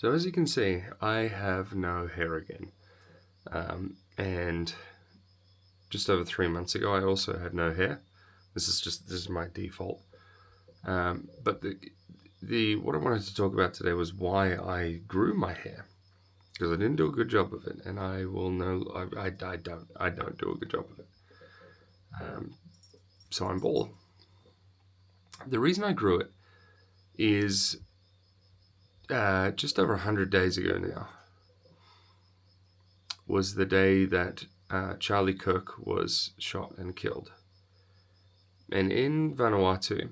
So as you can see, I have no hair again. And just over 3 months ago, I also had no hair. This is my default. But the what I wanted to talk about today was why I grew my hair, because I didn't do a good job of it, and I will know I don't do a good job of it. So I'm bald. The reason I grew it is just over 100 days ago now was the day that Charlie Kirk was shot and killed. And in Vanuatu,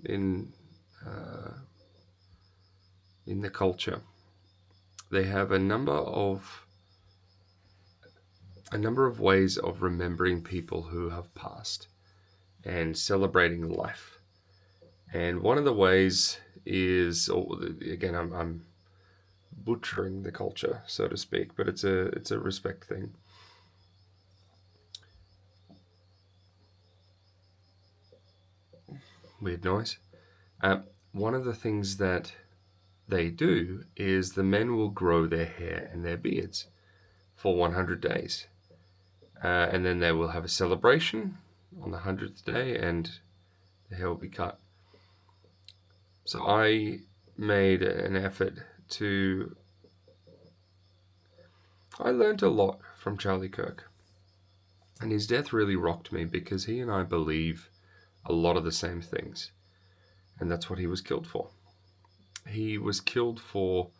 in the culture, they have a number of ways of remembering people who have passed and celebrating life. And one of the ways is, again, I'm butchering the culture, so to speak, but it's a respect thing. Weird noise. One of the things that they do is the men will grow their hair and their beards for 100 days. And then they will have a celebration on the 100th day and the hair will be cut. So I made an effort to... I learned a lot from Charlie Kirk. And his death really rocked me because he and I believe a lot of the same things. And that's what he was killed for. He was killed for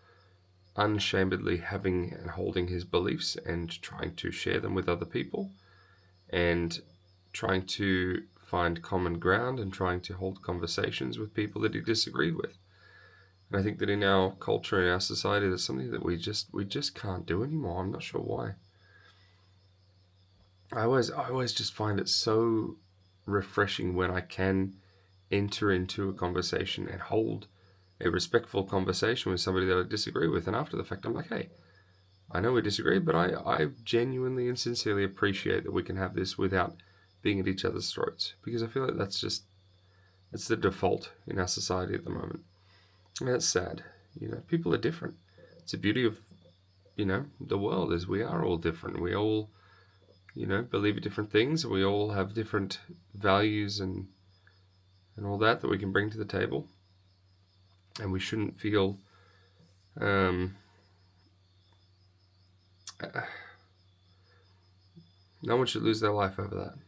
unashamedly having and holding his beliefs and trying to share them with other people and trying to find common ground and trying to hold conversations with people that he disagreed with. And I think that in our culture, in our society, that's something that we just can't do anymore. I'm not sure why. I always just find it so refreshing when I can enter into a conversation and hold a respectful conversation with somebody that I disagree with. And after the fact, I'm like, hey, I know we disagree, but I genuinely and sincerely appreciate that we can have this without being at each other's throats. Because I feel like it's the default in our society at the moment. And that's sad. People are different. It's the beauty of, the world is we are all different. We all, believe in different things. We all have different values and all that we can bring to the table. And we shouldn't feel no one should lose their life over that.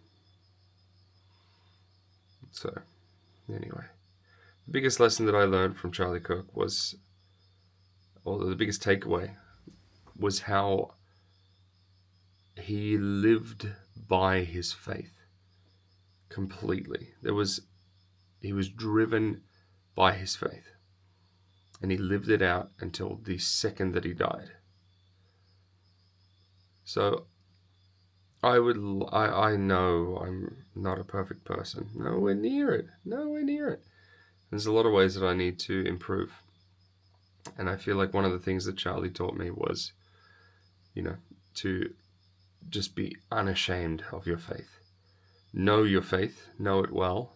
So, anyway, the biggest lesson that I learned from Charlie Kirk was, or the biggest takeaway, was how he lived by his faith completely. He was driven by his faith. And he lived it out until the second that he died. So I know I'm not a perfect person. Nowhere near it. There's a lot of ways that I need to improve. And I feel like one of the things that Charlie taught me was, to just be unashamed of your faith. Know your faith, know it well,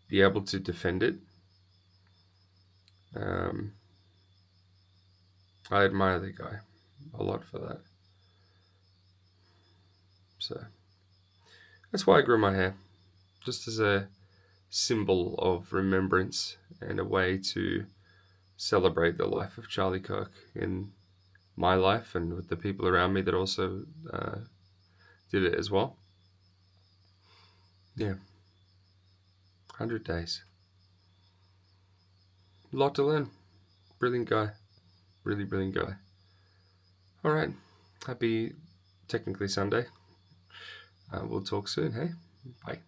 be able to defend it. I admire the guy a lot for that. So that's why I grew my hair, just as a symbol of remembrance and a way to celebrate the life of Charlie Kirk in my life and with the people around me that also did it as well. Yeah, 100 days. A lot to learn. Brilliant guy. Really brilliant guy. All right. Happy, technically Sunday. We'll talk soon, hey? Bye.